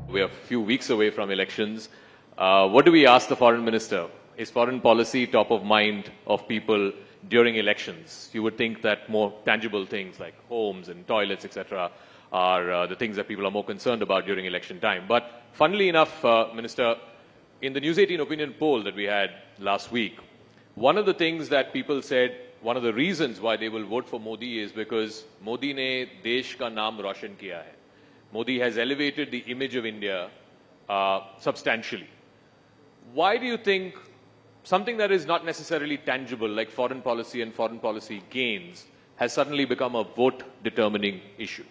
We are a few weeks away from elections. What do we ask the foreign minister? Is foreign policy top of mind of people during elections? You would think that more tangible things like homes and toilets, etc., are the things that people are more concerned about during election time. But funnily enough, Minister, in the News18 opinion poll that we had last week, one of the things that people said, one of the reasons why they will vote for Modi is because Modi ne desh ka naam roshan kiya hai. Modi has elevated the image of India substantially. Why do you think something that is not necessarily tangible, like foreign policy and foreign policy gains, has suddenly become a vote-determining issue?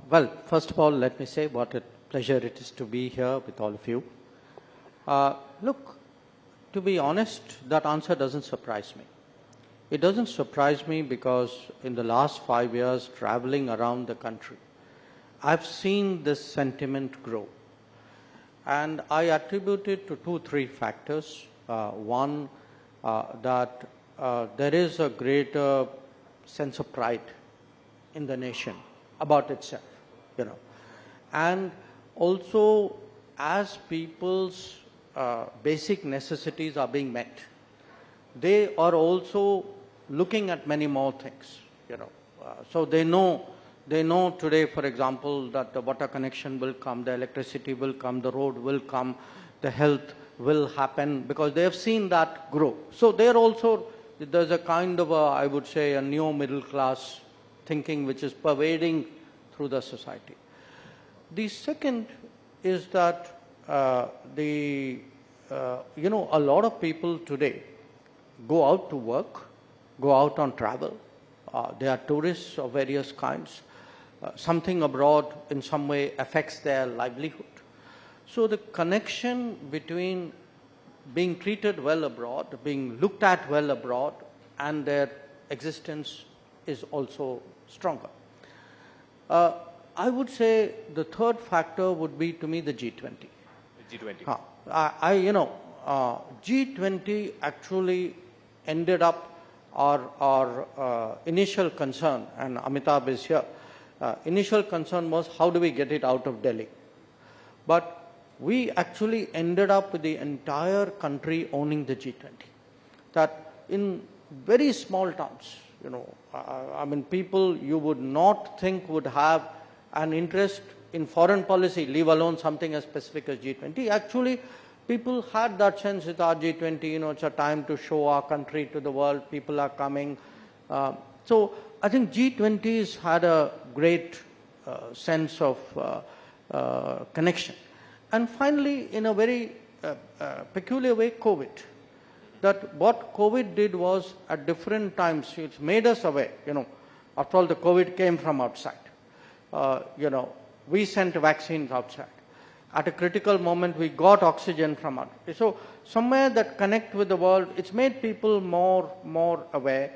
Well, first of all, let me say what a pleasure it is to be here with all of you. Look, to be honest, that answer doesn't surprise me. It doesn't surprise me because in the last 5 years, traveling around the country, I've seen this sentiment grow. And I attribute it to 2-3 factors. One, that there is a greater sense of pride in the nation about itself, you know. And also, as people's basic necessities are being met, they are also looking at many more things, you know. So they know today, for example, that the water connection will come, the electricity will come, the road will come, the health will happen, because they have seen that grow. So they're also, there's a kind of I would say, a new middle class thinking which is pervading through the society. The second is that you know, a lot of people today go out to work, go out on travel. They are tourists of various kinds. Something abroad in some way affects their livelihood. So the connection between being treated well abroad, being looked at well abroad, and their existence is also stronger. I would say the third factor would be, to me, the G20. The G20. You know, G20 actually ended up our initial concern, and Amitabh is here. Initial concern was how do we get it out of Delhi? But we actually ended up with the entire country owning the G20. That in very small towns, you know, I mean, people you would not think would have an interest in foreign policy, leave alone something as specific as G20. Actually, people had that sense with our G20, you know, it's a time to show our country to the world, people are coming. So I think G20's had a great sense of connection. And finally, in a very peculiar way, COVID. That what COVID did was, at different times, it's made us aware, you know, after all, the COVID came from outside. You know, we sent vaccines outside. At a critical moment, we got oxygen from outside. So somewhere that connect with the world, it's made people more aware.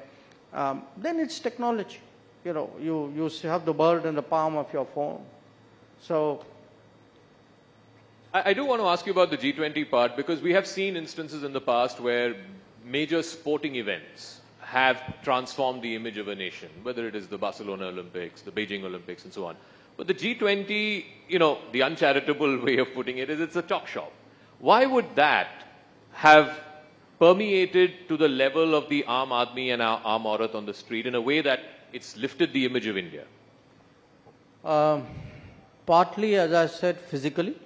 Then it's technology. You know, you have the world in the palm of your phone. So I do want to ask you about the G20 part, because we have seen instances in the past where major sporting events have transformed the image of a nation, whether it is the Barcelona Olympics, the Beijing Olympics, and so on. But the G20, you know, the uncharitable way of putting it is it's a talk shop. Why would that have permeated to the level of the Aam Aadmi and our Aam Aurat on the street in a way that it's lifted the image of India? Partly, as I said, physically,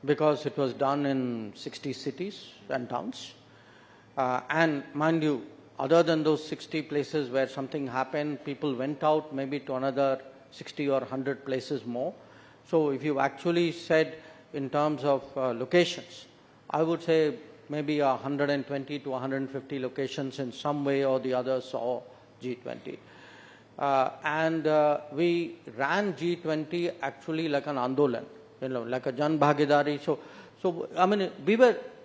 because it was done in 60 cities and towns. And mind you, other than those 60 places where something happened, people went out maybe to another 60 or 100 places more. So if you actually said in terms of locations, I would say maybe 120 to 150 locations in some way or the other saw G20. And we ran G20 actually like an Andolan, you know, like a Jan Bhagidari. So I mean,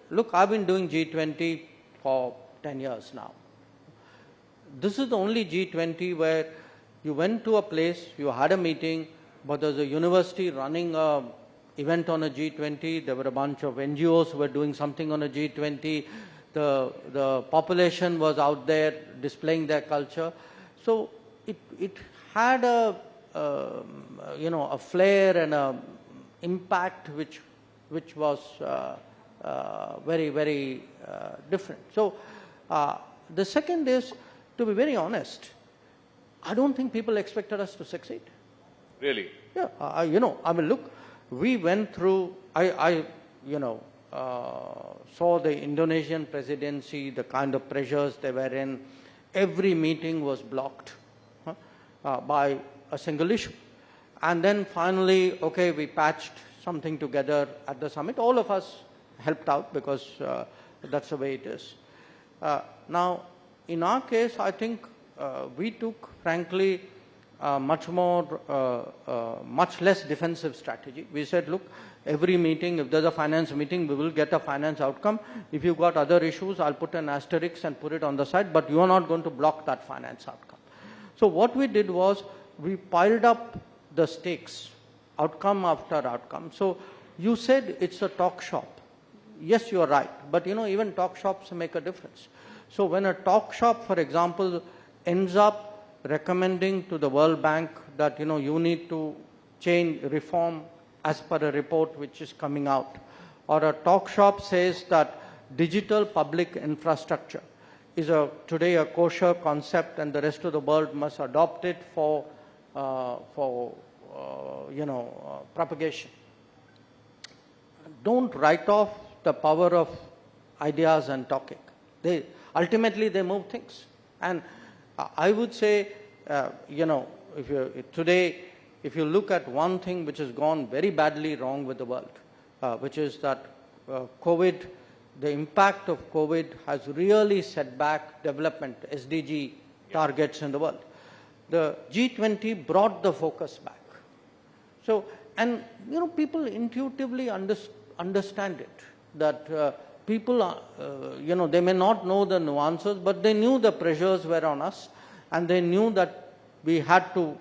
look, I've been doing G20 for 10 years now. This is the only G20 where you went to a place, you had a meeting, but there's a university running a event on a G20. There were a bunch of NGOs who were doing something on a G20. The population was out there displaying their culture. So it had a a flair and a impact which was very, very different. So the second is, to be very honest, I don't think people expected us to succeed. Really? Yeah, I mean, look, we went through, saw the Indonesian presidency, the kind of pressures they were in. Every meeting was blocked by a single issue. And then finally, okay, we patched something together at the summit. All of us helped out because that's the way it is. Now, in our case, I think we took, frankly, much less defensive strategy. We said, look, every meeting, if there's a finance meeting, we will get a finance outcome. If you've got other issues, I'll put an asterisk and put it on the side, but you are not going to block that finance outcome. So what we did was, we piled up the stakes, outcome after outcome. So you said it's a talk shop. Yes, you are right, but even talk shops make a difference. So when a talk shop, for example, ends up recommending to the World Bank that you need to reform as per a report which is coming out, or a talk shop says that digital public infrastructure is today a kosher concept and the rest of the world must adopt it for propagation. Don't write off the power of ideas and talking. Ultimately they move things. And I would say, if you look at one thing which has gone very badly wrong with the world, which is that COVID, the impact of COVID has really set back development, SDG targets in the world. The G20 brought the focus back. So, and people intuitively understand it, that people, they may not know the nuances, but they knew the pressures were on us, and they knew that we had to,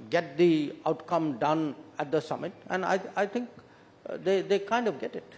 get the outcome done at the summit, and I think they kind of get it.